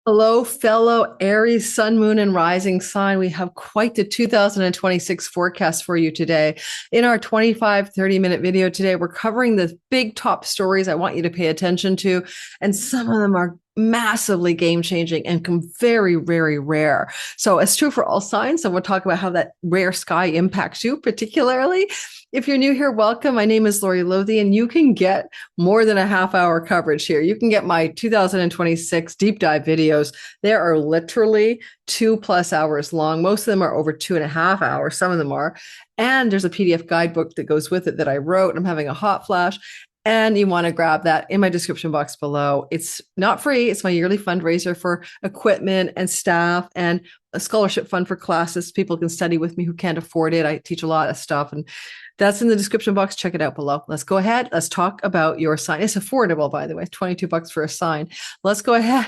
Hello, fellow Aries, Sun, Moon, and Rising sign. We have quite the 2026 forecast for you today. In our 30-minute video today, we're covering the big top stories I want you to pay attention to. And some of them are massively game changing and very, very rare. So it's true for all signs. So we'll talk about how that rare sky impacts you particularly. If you're new here, welcome. My name is Lori Lothian. You can get more than a half hour coverage here. You can get my 2026 deep dive videos. There are literally 2+ hours long. Most of them are over 2.5 hours. Some of them are. And there's a PDF guidebook that goes with it that I wrote. I'm having a hot flash. And you want to grab that in my description box below. It's not free. It's my yearly fundraiser for equipment and staff and a scholarship fund for classes. People can study with me who can't afford it. I teach a lot of stuff, and that's in the description box. Check it out below. Let's go ahead. Let's talk about your sign. It's affordable, by the way, $22 for a sign. Let's go ahead.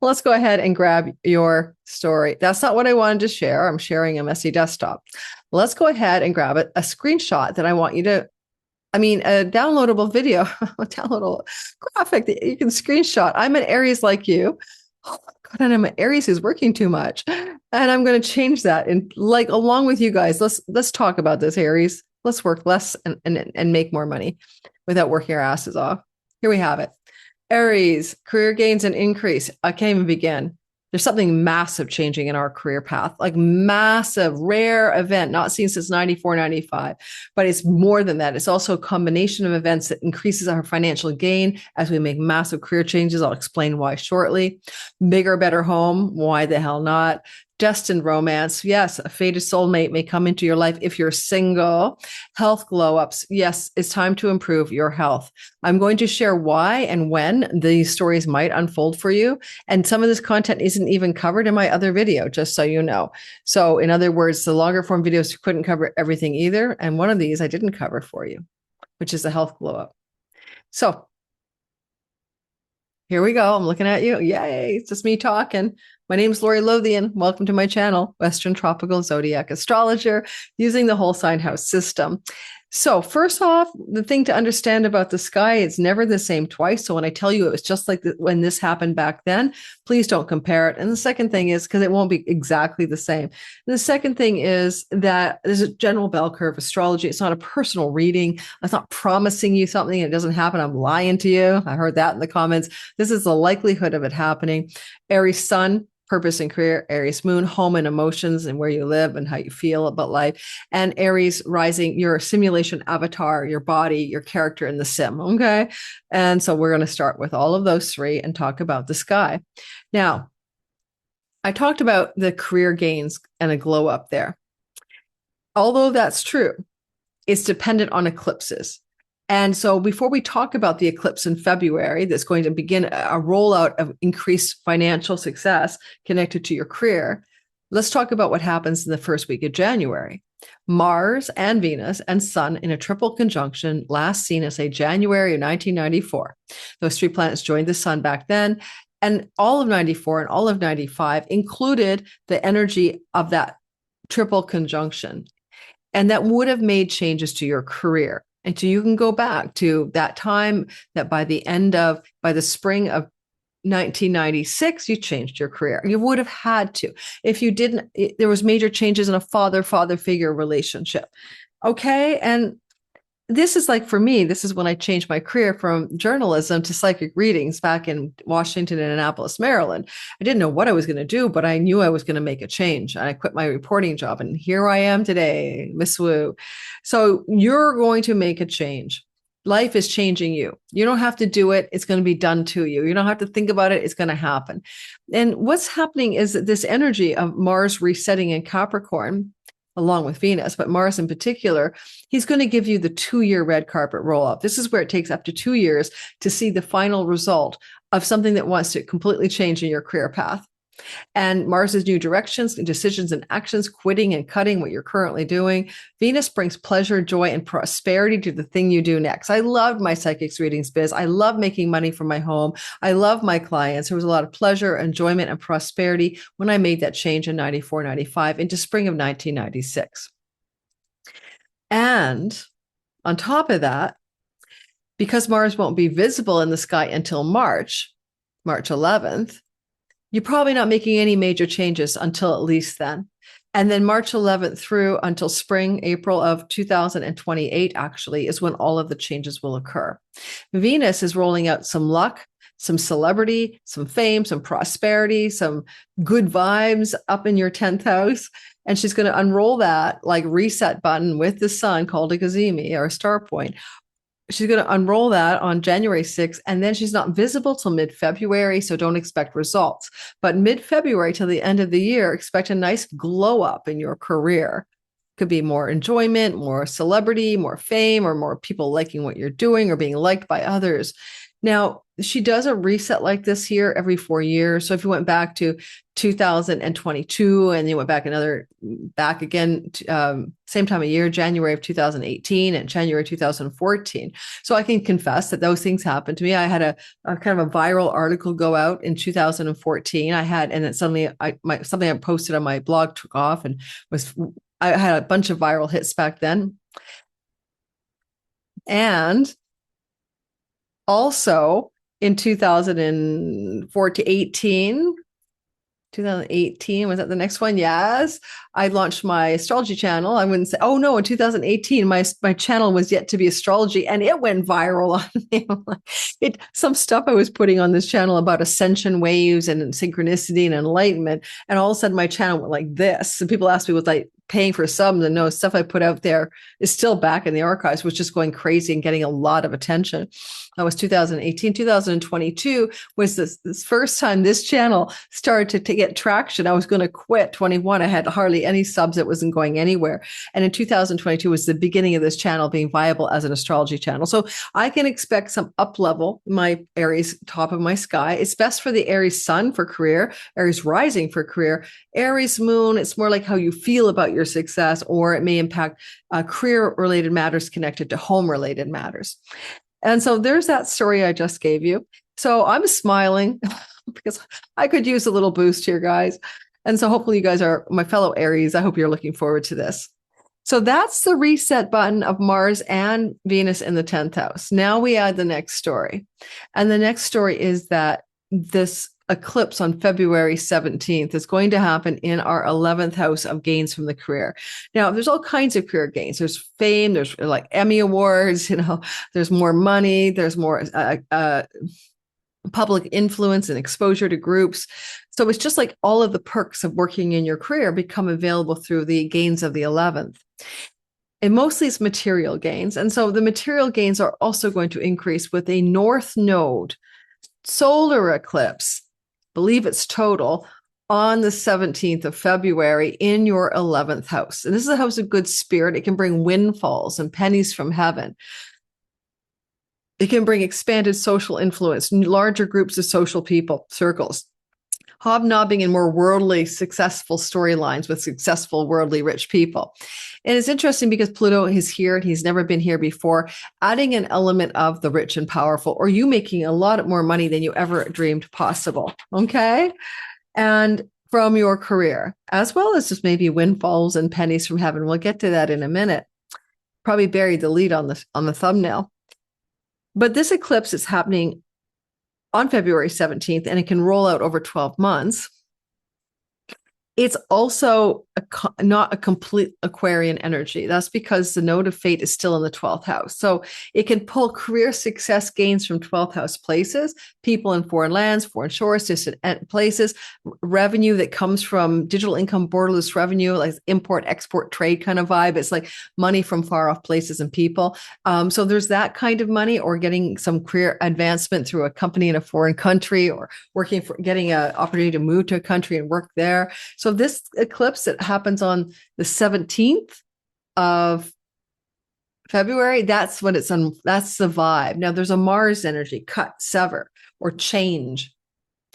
Let's go ahead and grab your story. That's not what I wanted to share. I'm sharing a messy desktop. Let's go ahead and grab it, a screenshot that I want you to, a downloadable video, a downloadable graphic that you can screenshot. I'm an Aries like you. Oh my God, and I'm an Aries who's working too much. And I'm going to change that. And like, along with you guys, let's talk about this, Aries. Let's work less and make more money without working our asses off. Here we have it. Aries, career gains and increase. I can't even begin. There's something massive changing in our career path, like massive, rare event, not seen since 94, 95. But it's more than that. It's also a combination of events that increases our financial gain as we make massive career changes. I'll explain why shortly. Bigger, better home. Why the hell not? Destined romance. Yes, a fated soulmate may come into your life if you're single. Health glow ups. Yes, it's time to improve your health. I'm going to share why and when these stories might unfold for you. And some of this content isn't even covered in my other video, just so you know. So in other words, the longer form videos couldn't cover everything either. And one of these I didn't cover for you, which is the health glow up. So here we go. I'm looking at you. Yay. It's just me talking. My name is Lori Lothian. Welcome to my channel, Western Tropical Zodiac Astrologer, using the whole sign house system. So first off, the thing to understand about the sky, it's never the same twice. So when I tell you it was just like when this happened back then, please don't compare it. And the second thing is, because it won't be exactly the same. And the second thing is that there's a general bell curve astrology. It's not a personal reading. I'm not promising you something. It doesn't happen. I'm lying to you. I heard that in the comments. This is the likelihood of it happening. Aries sun, purpose and career, Aries moon, home and emotions and where you live and how you feel about life, and Aries rising, your simulation avatar, your body, your character in the sim. Okay. And so we're going to start with all of those three and talk about the sky. Now, I talked about the career gains and a glow up there. Although that's true, it's dependent on eclipses. And so before we talk about the eclipse in February, that's going to begin a rollout of increased financial success connected to your career, let's talk about what happens in the first week of January. Mars and Venus and Sun in a triple conjunction, last seen as January of 1994. Those three planets joined the Sun back then. And all of 94 and all of 95 included the energy of that triple conjunction. And that would have made changes to your career. And so you can go back to that time that by the spring of 1996, you changed your career. You would have had to. If you didn't, there was major changes in a father-father figure relationship. Okay. And this is like, for me, this is when I changed my career from journalism to psychic readings back in Washington and Annapolis, Maryland. I didn't know what I was going to do, but I knew I was going to make a change. And I quit my reporting job, and here I am today, Miss Wu. So you're going to make a change. Life is changing you. You don't have to do it. It's going to be done to you. You don't have to think about it. It's going to happen. And what's happening is that this energy of Mars resetting in Capricorn, along with Venus, but Mars in particular, he's going to give you the 2-year red carpet roll up. This is where it takes up to 2 years to see the final result of something that wants to completely change in your career path. And Mars's new directions, decisions and actions, quitting and cutting what you're currently doing. Venus brings pleasure, joy, and prosperity to the thing you do next. I loved my psychics readings biz. I love making money from my home. I love my clients. There was a lot of pleasure, enjoyment, and prosperity when I made that change in 94, 95 into spring of 1996. And on top of that, because Mars won't be visible in the sky until March 11th, You're probably not making any major changes until at least then. And then March 11th through until spring, April of 2028, actually, is when all of the changes will occur. Venus is rolling out some luck, some celebrity, some fame, some prosperity, some good vibes up in your 10th house. And she's going to unroll that like reset button with the sun called a gazimi or a star point. She's going to unroll that on January 6th, and then she's not visible till mid-February, so don't expect results. But mid-February till the end of the year, expect a nice glow up in your career. Could be more enjoyment, more celebrity, more fame, or more people liking what you're doing or being liked by others. Now, she does a reset like this here every 4 years. So if you went back to 2022 and you went back again, same time of year, January of 2018 and January 2014. So I can confess that those things happened to me. I had a kind of a viral article go out in 2014. And then suddenly something I posted on my blog took off and I had a bunch of viral hits back then. And also in 2018, was that the next one? Yes. I launched my astrology channel. I wouldn't say, oh no, in 2018, my channel was yet to be astrology and it went viral on me. Some stuff I was putting on this channel about ascension waves and synchronicity and enlightenment. And all of a sudden my channel went like this. And people asked me, was I paying for subs? And no, stuff I put out there is still back in the archives, was just going crazy and getting a lot of attention. That was 2018. 2022 was this first time this channel started to get traction. I was going to quit 21. I had hardly any subs. It wasn't going anywhere. And in 2022 was the beginning of this channel being viable as an astrology channel. So I can expect some up level, my Aries top of my sky. It's best for the Aries sun for career, Aries rising for career, Aries moon. It's more like how you feel about your success, or it may impact career related matters connected to home related matters. And so there's that story I just gave you. So I'm smiling because I could use a little boost here, guys. And so hopefully you guys are my fellow Aries. I hope you're looking forward to this. So that's the reset button of Mars and Venus in the 10th house. Now we add the next story. And the next story is that this eclipse on February 17th is going to happen in our 11th house of gains from the career. Now, there's all kinds of career gains. There's fame, there's like Emmy Awards, there's more money, there's more public influence and exposure to groups. So it's just like all of the perks of working in your career become available through the gains of the 11th. And mostly it's material gains. And so the material gains are also going to increase with a North Node solar eclipse, believe it's total, on the 17th of February in your 11th house. And this is a house of good spirit. It can bring windfalls and pennies from heaven. It can bring expanded social influence, larger groups of social people, circles, hobnobbing in more worldly, successful storylines with successful, worldly, rich people. And it's interesting because Pluto is here and he's never been here before, adding an element of the rich and powerful, or you making a lot more money than you ever dreamed possible. Okay. And from your career, as well as just maybe windfalls and pennies from heaven. We'll get to that in a minute. Probably buried the lead on the thumbnail. But this eclipse is happening on February 17th, and it can roll out over 12 months. It's also not a complete Aquarian energy. That's because the node of fate is still in the 12th house. So it can pull career success gains from 12th house places, people in foreign lands, foreign shores, distant places, revenue that comes from digital income, borderless revenue, like import, export, trade kind of vibe. It's like money from far off places and people. So there's that kind of money, or getting some career advancement through a company in a foreign country, or getting an opportunity to move to a country and work there. So this eclipse that happens on the 17th of February, that's the vibe. Now there's a Mars energy, cut, sever, or change,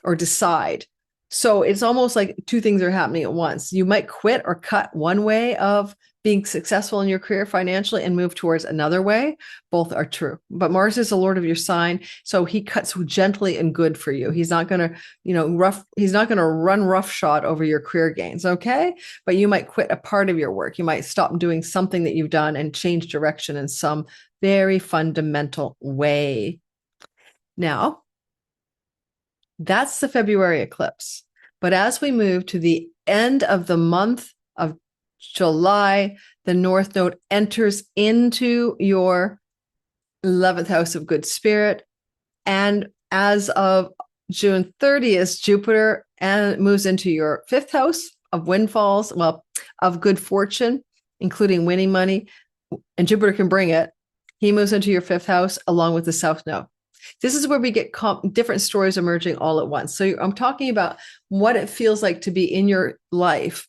or decide. So it's almost like two things are happening at once. You might quit or cut one way of being successful in your career financially and move towards another way. Both are true. But Mars is the Lord of your sign, so he cuts gently and good for you. He's not going to, he's not going to run roughshod over your career gains, okay? But you might quit a part of your work. You might stop doing something that you've done and change direction in some very fundamental way. Now, That's the February eclipse. But as we move to the end of the month of July, the North Node enters into your 11th house of good spirit. And as of June 30th, Jupiter moves into your 5th house of windfalls, well, of good fortune, including winning money. And Jupiter can bring it. He moves into your 5th house along with the South Node. This is where we get different stories emerging all at once. So I'm talking about what it feels like to be in your life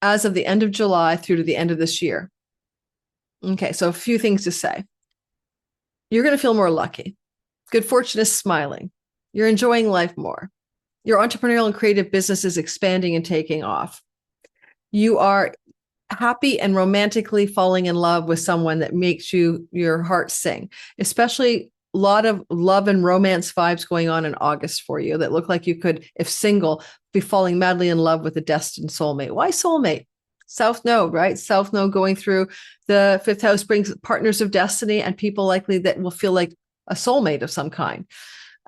as of the end of July through to the end of this year. Okay, so a few things to say. You're going to feel more lucky. Good fortune is smiling. You're enjoying life more. Your entrepreneurial and creative business is expanding and taking off. You are happy and romantically falling in love with someone that makes your heart sing, especially a lot of love and romance vibes going on in August for you that look like you could, if single, be falling madly in love with a destined soulmate. Why soulmate? South Node, right? South Node going through the 5th house brings partners of destiny and people likely that will feel like a soulmate of some kind.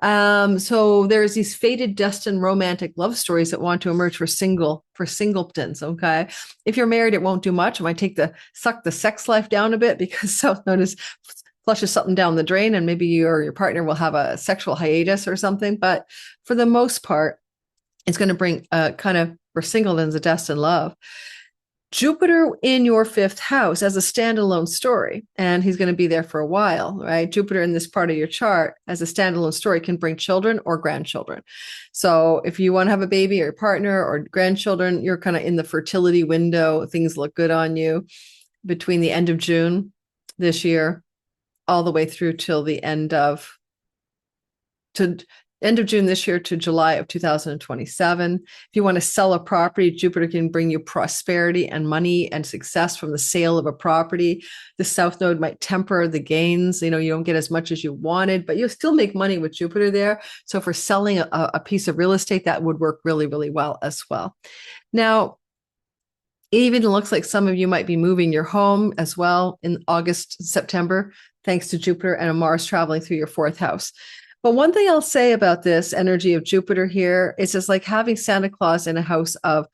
So there's these fated, destined, romantic love stories that want to emerge for singletons. Okay, if you're married, it won't do much. It might suck the sex life down a bit because South Node flushes something down the drain, and maybe you or your partner will have a sexual hiatus or something. But for the most part, it's going to bring kind of for singletons a destined love. Jupiter in your 5th house as a standalone story, and he's going to be there for a while, right? Jupiter in this part of your chart as a standalone story can bring children or grandchildren. So if you want to have a baby or your partner or grandchildren, you're kind of in the fertility window. Things look good on you between the end of June this year all the way through till the end of June this year to July of 2027. If you want to sell a property, Jupiter can bring you prosperity and money and success from the sale of a property. The South Node might temper the gains. You don't get as much as you wanted, but you'll still make money with Jupiter there. So for selling a piece of real estate, that would work really, really well as well. Now, it even looks like some of you might be moving your home as well in August, September, thanks to Jupiter and a Mars traveling through your 4th house. But one thing I'll say about this energy of Jupiter here is it's like having Santa Claus in a house of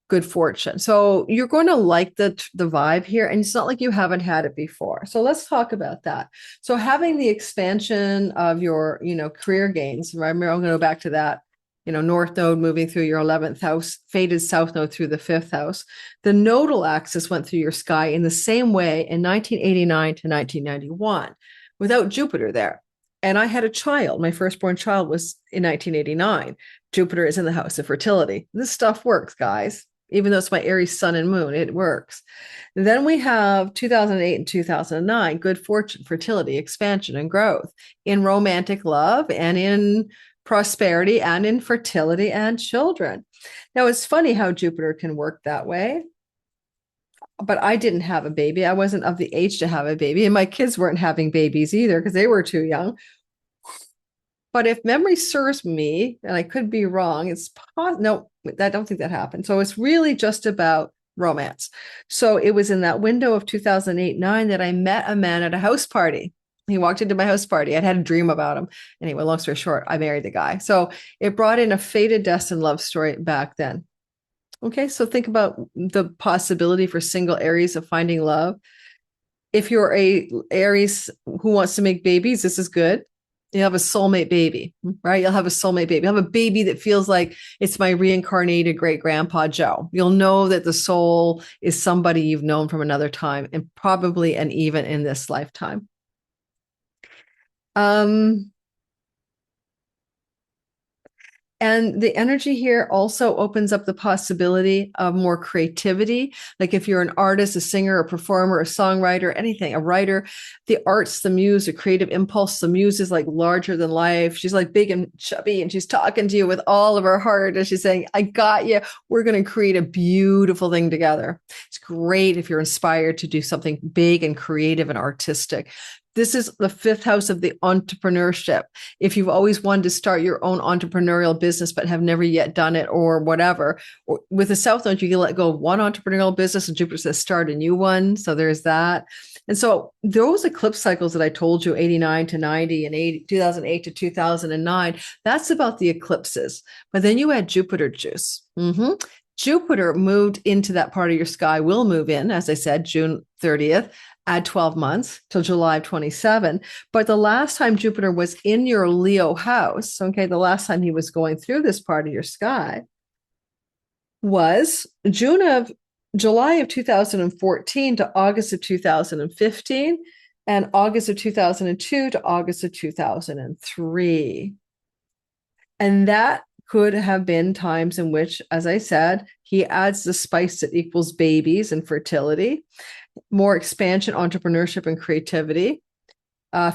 good fortune. So you're going to like the vibe here, and it's not like you haven't had it before. So let's talk about that. So having the expansion of your, career gains, remember, I'm going to go back to that, North Node moving through your 11th house, fated South Node through the 5th house. The nodal axis went through your sky in the same way in 1989 to 1991 without Jupiter there. And I had a child. My firstborn child was in 1989. Jupiter is in the house of fertility. This stuff works, guys. Even though it's my Aries sun and moon, it works. Then we have 2008 and 2009, good fortune, fertility, expansion, and growth in romantic love and in prosperity and in fertility and children. Now, it's funny how Jupiter can work that way. But I didn't have a baby. I wasn't of the age to have a baby. And my kids weren't having babies either because they were too young. But if memory serves me, and I could be wrong, no, I don't think that happened. So it's really just about romance. So it was in that window of 2008-9 that I met a man at a house party. He walked into my house party. I'd had a dream about him. Anyway, long story short, I married the guy. So it brought in a fated, destined love story back then. Okay, so think about the possibility for single Aries of finding love. If you're a Aries who wants to make babies, this is good. You have a soulmate baby, right? You'll have a soulmate baby. You'll have a baby that feels like it's my reincarnated great grandpa Joe. You'll know that the soul is somebody you've known from another time, and probably and even in this lifetime. And the energy here also opens up the possibility of more creativity. Like if you're an artist, a singer, a performer, a songwriter, anything, a writer, the arts, the muse, the creative impulse, the muse is like larger than life. She's like big and chubby, and she's talking to you with all of her heart. And she's saying, I got you. We're going to create a beautiful thing together. It's great if you're inspired to do something big and creative and artistic. This is the fifth house of the entrepreneurship. If you've always wanted to start your own entrepreneurial business, but have never yet done it or whatever, or with the South Node, you can let go of one entrepreneurial business and Jupiter says start a new one. So there's that. And so those eclipse cycles that I told you, 89 to 90 and 2008 to 2009, that's about the eclipses. But then you add Jupiter juice. Jupiter moved into that part of your sky, will move in, as I said, June 30th. Add 12 months till July of 27. But the last time Jupiter was in your Leo house, okay, the last time he was going through this part of your sky was July of 2014 to August of 2015 and August of 2002 to August of 2003. And that could have been times in which, as I said, he adds the spice that equals babies and fertility, more expansion, entrepreneurship, and creativity,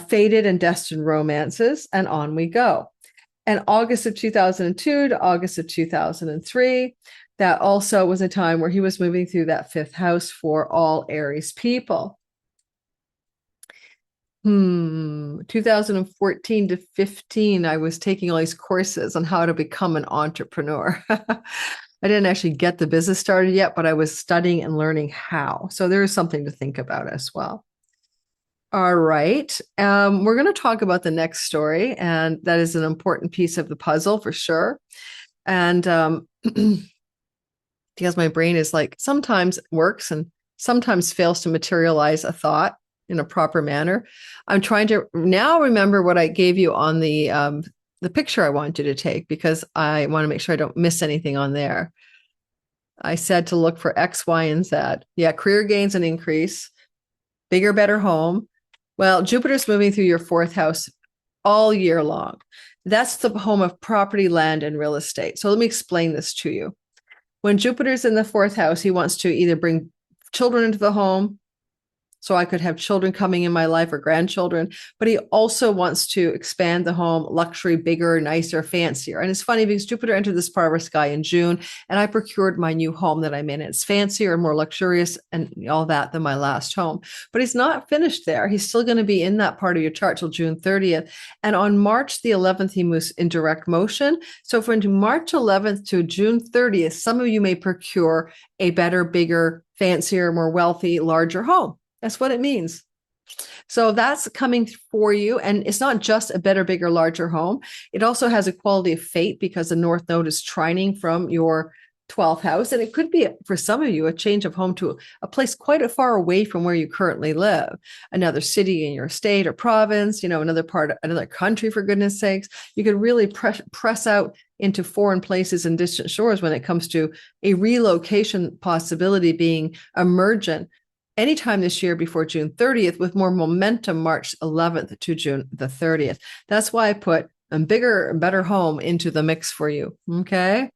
fated and destined romances, and on we go. And August of 2002 to August of 2003, that also was a time where he was moving through that fifth house for all Aries people. 2014 to 15, I was taking all these courses on how to become an entrepreneur. I didn't actually get the business started yet, but I was studying and learning how. So there is something to think about as well. All right. We're going to talk about the next story, and that is an important piece of the puzzle for sure. And because my brain is like sometimes works and sometimes fails to materialize a thought in a proper manner. I'm trying to now remember what I gave you on the picture I want you to take, because I want to make sure I don't miss anything on there. I said to look for X, Y, and Z. Yeah, career gains and increase, bigger, better home. Well, Jupiter's moving through your fourth house all year long. That's the home of property, land, and real estate. So let me explain this to you. When Jupiter's in the fourth house, he wants to either bring children into the home, so I could have children coming in my life or grandchildren, but he also wants to expand the home, luxury, bigger, nicer, fancier. And it's funny because Jupiter entered this part of our sky in June, and I procured my new home that I'm in. It's fancier and more luxurious and all that than my last home. But he's not finished there. He's still going to be in that part of your chart till June 30th. And on March the 11th, he moves in direct motion. So from March 11th to June 30th, some of you may procure a better, bigger, fancier, more wealthy, larger home. That's what it means. So that's coming for you. And it's not just a better, bigger, larger home. It also has a quality of fate because the North Node is trining from your 12th house. And it could be, for some of you, a change of home to a place quite far away from where you currently live, another city in your state or province, another part, another country, for goodness sakes. You could really press out into foreign places and distant shores when it comes to a relocation possibility being emergent anytime this year before June 30th, with more momentum March 11th to June the 30th. That's why I put a bigger and better home into the mix for you. Okay.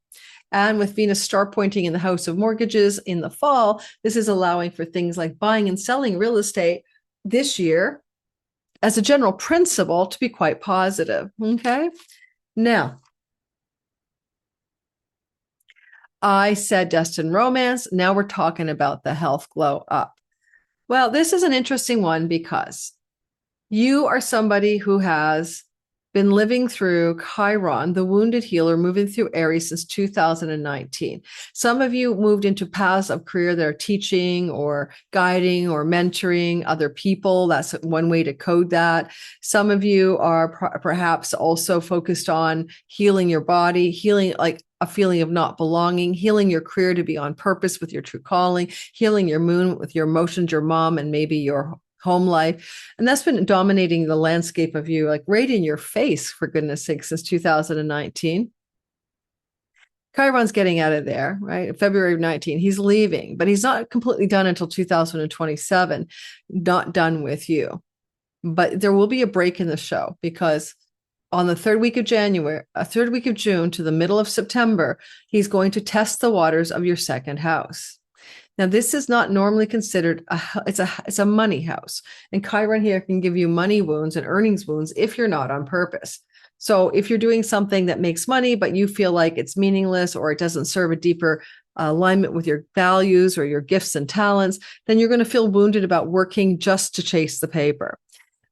And with Venus star pointing in the house of mortgages in the fall, this is allowing for things like buying and selling real estate this year as a general principle to be quite positive. Okay. Now, I said destined romance. Now we're talking about the health glow up. Well, this is an interesting one because you are somebody who has been living through Chiron, the wounded healer, moving through Aries since 2019. Some of you moved into paths of career that are teaching or guiding or mentoring other people. That's one way to code that. Some of you are perhaps also focused on healing your body, healing like a feeling of not belonging, healing your career to be on purpose with your true calling, healing your moon with your emotions, your mom, and maybe your home life. And that's been dominating the landscape of you, like right in your face, for goodness sake, since 2019. Chiron's getting out of there, right? February of 19, he's leaving, but he's not completely done until 2027, not done with you. But there will be a break in the show because on the third week of June to the middle of September, he's going to test the waters of your second house. Now, this is not normally considered it's a money house. And Chiron here can give you money wounds and earnings wounds if you're not on purpose. So if you're doing something that makes money, but you feel like it's meaningless or it doesn't serve a deeper alignment with your values or your gifts and talents, then you're going to feel wounded about working just to chase the paper.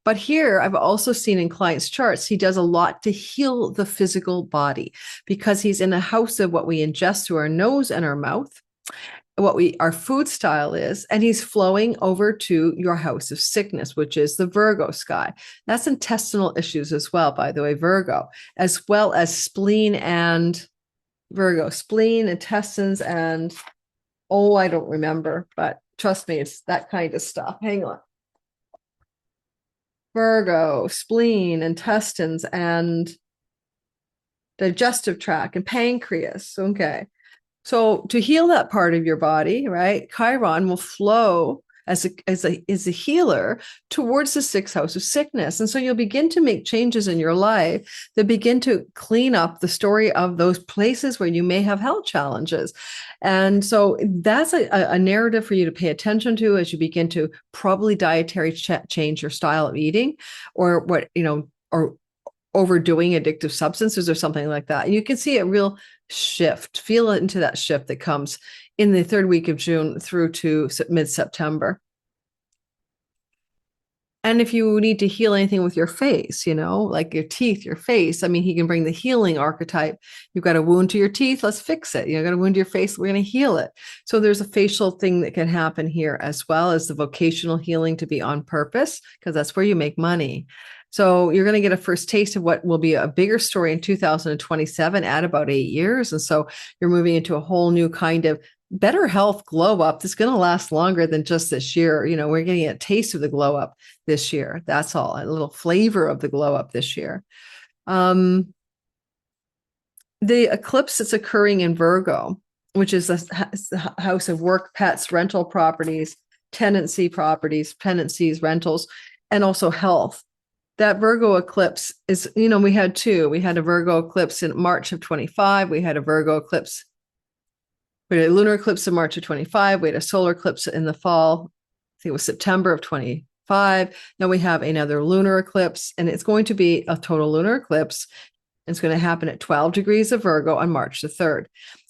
But here, I've also seen in clients' charts, he does a lot to heal the physical body because he's in a house of what we ingest through our nose and our mouth, our food style is, and he's flowing over to your house of sickness, which is the Virgo sky. That's intestinal issues as well, by the way, Virgo, as well as spleen and Virgo, spleen, intestines, and I don't remember, but trust me, it's that kind of stuff. Hang on. Virgo, spleen, intestines, and digestive tract and pancreas. Okay. So to heal that part of your body, right, Chiron will flow as a healer towards the sixth house of sickness. And so you'll begin to make changes in your life that begin to clean up the story of those places where you may have health challenges. And so that's a narrative for you to pay attention to as you begin to probably dietary change your style of eating, or or overdoing addictive substances or something like that. And you can see a real shift, feel into that shift that comes in the third week of June through to mid-September. And if you need to heal anything with your face, like your teeth, your face, I mean, he can bring the healing archetype. You've got a wound to your teeth, let's fix it. You've got a wound to your face, we're going to heal it. So there's a facial thing that can happen here, as well as the vocational healing to be on purpose, because that's where you make money. So you're going to get a first taste of what will be a bigger story in 2027 at about 8 years. And so you're moving into a whole new kind of better health glow up that's going to last longer than just this year. We're getting a taste of the glow up this year. That's all, a little flavor of the glow up this year. The eclipse that's occurring in Virgo, which is the house of work, pets, rental properties, tenancies, rentals, and also health. That Virgo eclipse is, we had two. We had a Virgo eclipse in March of 25. We had a Virgo eclipse. We had a lunar eclipse in March of 25. We had a solar eclipse in the fall. I think it was September of 25. Now we have another lunar eclipse, and it's going to be a total lunar eclipse. It's going to happen at 12 degrees of Virgo on March the 3rd.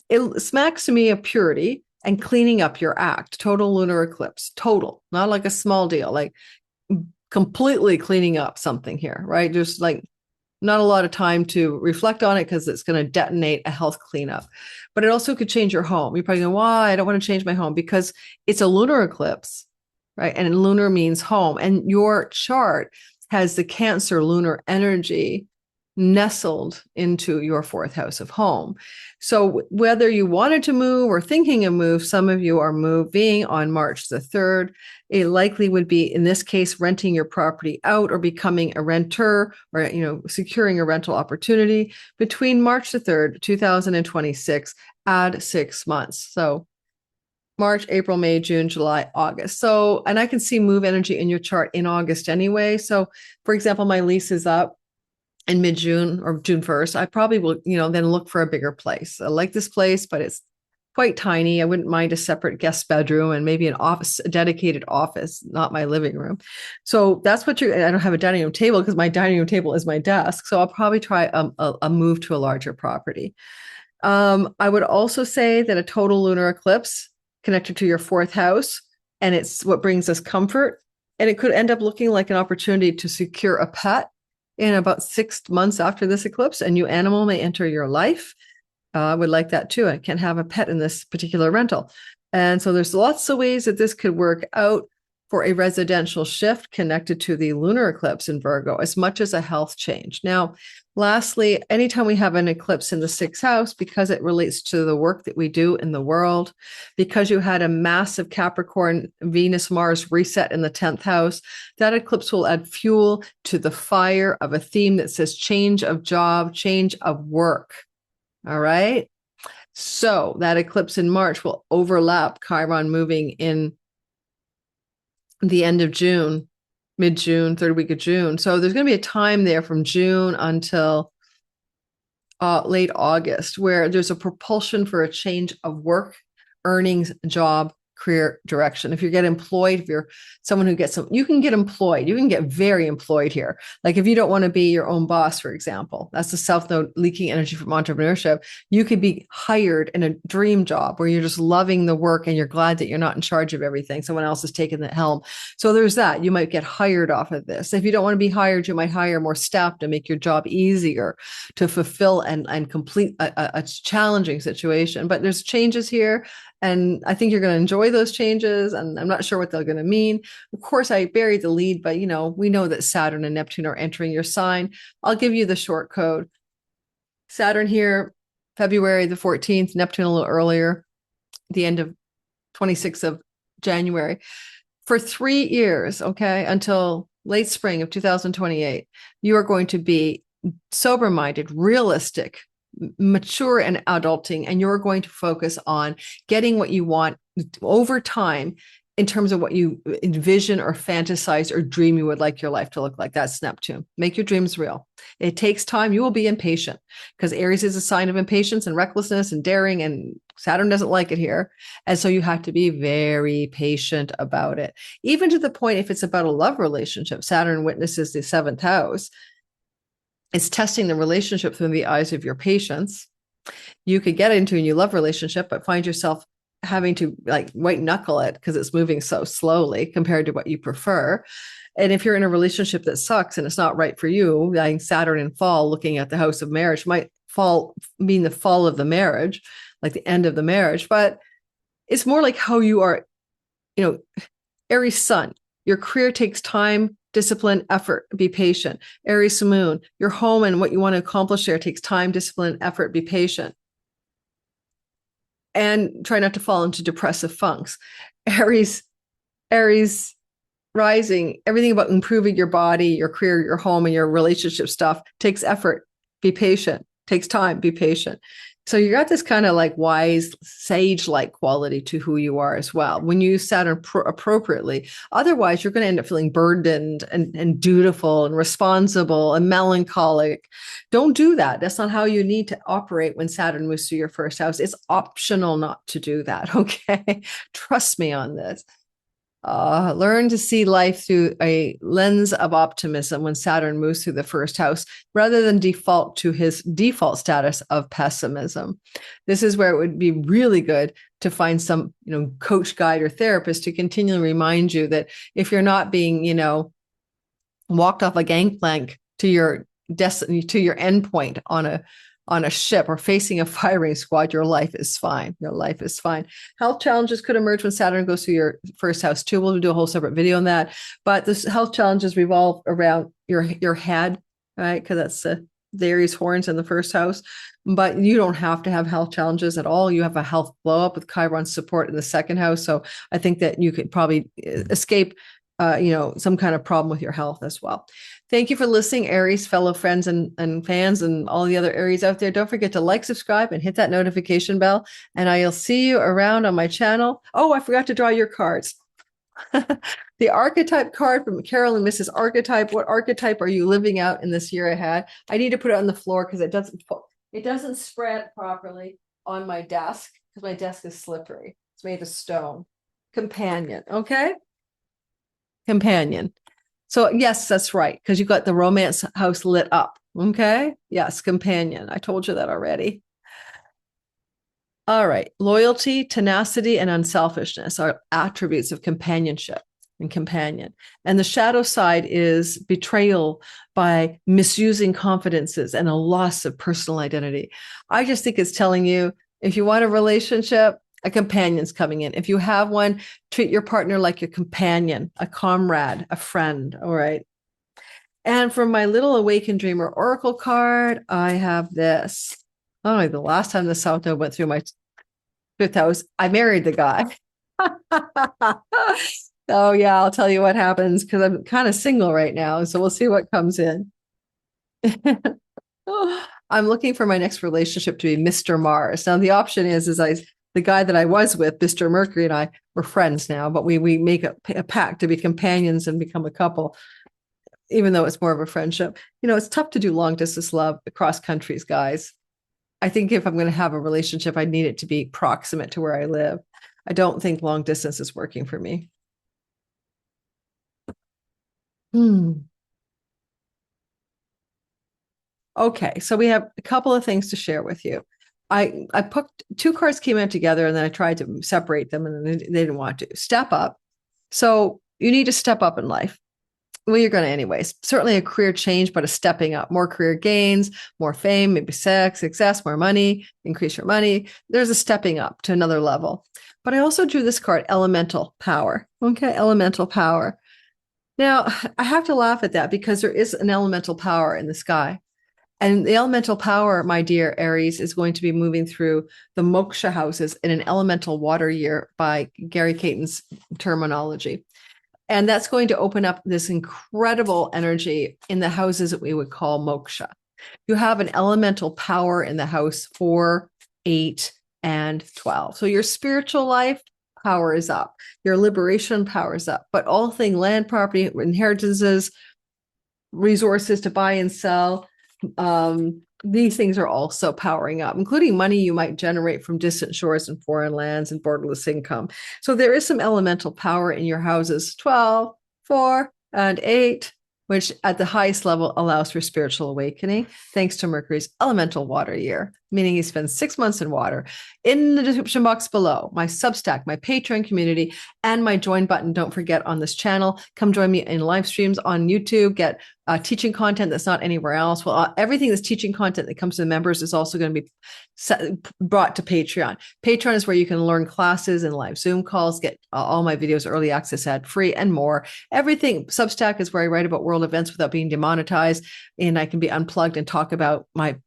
It smacks to me of purity and cleaning up your act. Total lunar eclipse. Total. Not like a small deal. Like completely cleaning up something here, right? Just like not a lot of time to reflect on it because it's going to detonate a health cleanup. But it also could change your home. You're probably going, why? I don't want to change my home, because it's a lunar eclipse, right? And lunar means home. And your chart has the Cancer lunar energy nestled into your fourth house of home. So whether you wanted to move or thinking of move, some of you are moving on March the 3rd. It likely would be, in this case, renting your property out or becoming a renter, or, securing a rental opportunity between March the 3rd, 2026, add 6 months. So March, April, May, June, July, August. So, and I can see move energy in your chart in August anyway. So for example, my lease is up in mid-June or June 1st. I probably will, then look for a bigger place. I like this place, but it's quite tiny. I wouldn't mind a separate guest bedroom and maybe an office, a dedicated office, not my living room. So that's what I don't have a dining room table because my dining room table is my desk. So I'll probably try a move to a larger property. I would also say that a total lunar eclipse connected to your fourth house, and it's what brings us comfort. And it could end up looking like an opportunity to secure a pet in about 6 months after this eclipse. A new animal may enter your life. I would like that too. I can't have a pet in this particular rental. And so there's lots of ways that this could work out for a residential shift connected to the lunar eclipse in Virgo, as much as a health change. Now, lastly, anytime we have an eclipse in the sixth house, because it relates to the work that we do in the world, because you had a massive Capricorn, Venus, Mars reset in the 10th house, that eclipse will add fuel to the fire of a theme that says change of job, change of work. All right. So that eclipse in March will overlap Chiron moving in the end of June, mid-June, third week of June. So there's going to be a time there from June until late August where there's a propulsion for a change of work, earnings, job, career direction. If you get employed, if you're someone who gets some, you can get employed. You can get very employed here. Like if you don't want to be your own boss, for example, that's the South Node leaking energy from entrepreneurship. You could be hired in a dream job where you're just loving the work and you're glad that you're not in charge of everything. Someone else is taking the helm. So there's that. You might get hired off of this. If you don't want to be hired, you might hire more staff to make your job easier to fulfill and complete a challenging situation. But there's changes here, and I think you're going to enjoy those changes, and I'm not sure what they're going to mean. Of course, I buried the lead, but we know that Saturn and Neptune are entering your sign. I'll give you the short code. Saturn here, February the 14th, Neptune a little earlier, the end of 26th of January. For 3 years, okay, until late spring of 2028, you are going to be sober-minded, realistic, mature and adulting, and you're going to focus on getting what you want over time in terms of what you envision or fantasize or dream you would like your life to look like. That's Neptune. Make your dreams real. It takes time. You will be impatient because Aries is a sign of impatience and recklessness and daring, and Saturn doesn't like it here. And so you have to be very patient about it. Even to the point, if it's about a love relationship, Saturn witnesses the 7th house. It's testing the relationship through the eyes of your patience. You could get into a new love relationship, but find yourself having to like white knuckle it because it's moving so slowly compared to what you prefer. And if you're in a relationship that sucks and it's not right for you, like Saturn in fall, looking at the house of marriage might mean the fall of the marriage, like the end of the marriage. But it's more like how you are, Aries sun, your career takes time, discipline, effort, be patient. Aries moon, your home and what you want to accomplish there takes time, discipline, effort, be patient. And try not to fall into depressive funks. Aries rising, everything about improving your body, your career, your home, and your relationship stuff takes effort, be patient, takes time, be patient. So you got this kind of like wise, sage-like quality to who you are as well when you use Saturn appropriately. Otherwise, you're going to end up feeling burdened and dutiful and responsible and melancholic. Don't do that. That's not how you need to operate when Saturn moves through your first house. It's optional not to do that, okay? Trust me on this. Learn to see life through a lens of optimism when Saturn moves through the first house, rather than default to his default status of pessimism. This is where it would be really good to find some, coach, guide, or therapist to continually remind you that if you're not being, walked off a gangplank to your destiny, to your endpoint on a ship or facing a firing squad, your life is fine. Your life is fine. Health challenges could emerge when Saturn goes through your first house too. We'll do a whole separate video on that. But the health challenges revolve around your head, right? Because that's the Aries horns in the first house. But you don't have to have health challenges at all. You have a health blow up with Chiron support in the second house. So I think that you could probably escape some kind of problem with your health as well. Thank you for listening, Aries, fellow friends and fans, and all the other Aries out there. Don't forget to like, subscribe, and hit that notification bell. And I'll see you around on my channel. Oh, I forgot to draw your cards. The archetype card from Carol and Mrs. Archetype. What archetype are you living out in this year ahead? I need to put it on the floor because it doesn't spread properly on my desk because my desk is slippery. It's made of stone. Companion, okay? Companion. So yes, that's right, because you got the romance house lit up. Okay. Yes, companion. I told you that already. All right. Loyalty, tenacity, and unselfishness are attributes of companionship and companion. And the shadow side is betrayal by misusing confidences and a loss of personal identity. I just think it's telling you, if you want a relationship, a companion's coming in. If you have one, treat your partner like your companion, a comrade, a friend. All right. And for my little awakened dreamer oracle card, I have this. Oh, the last time the South Node went through my fifth house, I married the guy. Oh yeah, I'll tell you what happens because I'm kind of single right now. So we'll see what comes in. I'm looking for my next relationship to be Mr. Mars. Now the option is the guy that I was with, Mr. Mercury, and I were friends now, but we make a pact to be companions and become a couple, even though it's more of a friendship. It's tough to do long distance love across countries, guys. I think if I'm going to have a relationship, I need it to be proximate to where I live. I don't think long distance is working for me. Okay, so we have a couple of things to share with you. I put two cards came out together and then I tried to separate them and they didn't want to. Step up. So you need to step up in life. Well, you're going to anyways. Certainly a career change, but a stepping up, more career gains, more fame, maybe sex, success, more money, increase your money. There's a stepping up to another level. But I also drew this card, elemental power. Okay, elemental power. Now, I have to laugh at that because there is an elemental power in the sky. And the elemental power, my dear Aries, is going to be moving through the moksha houses in an elemental water year by Gary Caton's terminology. And that's going to open up this incredible energy in the houses that we would call moksha. You have an elemental power in the house 4, 8, and 12. So your spiritual life power is up. Your liberation power is up. But all thing land, property, inheritances, resources to buy and sell, these things are also powering up, including money you might generate from distant shores and foreign lands and borderless income. So there is some elemental power in your houses 12, 4, and 8, which at the highest level allows for spiritual awakening, thanks to Mercury's elemental water year, meaning he spends 6 months in water. In the description box below, my Substack, my Patreon community, and my join button. Don't forget on this channel, come join me in live streams on YouTube, get teaching content that's not anywhere else. Well, everything that's teaching content that comes to the members is also going to be brought to Patreon. Patreon is where you can learn classes and live Zoom calls, get all my videos early access ad free and more. Everything. Substack is where I write about world events without being demonetized, and I can be unplugged and talk about my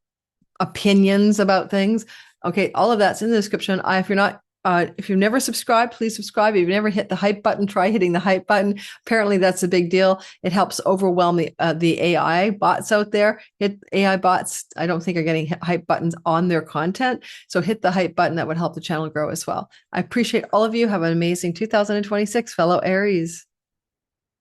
opinions about things. Okay, all of that's in the description. If you've never subscribed, please subscribe. If you've never hit the hype button, try hitting the hype button. Apparently, that's a big deal. It helps overwhelm the AI bots out there. Hit AI bots. I don't think are getting hype buttons on their content. So hit the hype button. That would help the channel grow as well. I appreciate all of you. Have an amazing 2026, fellow Aries.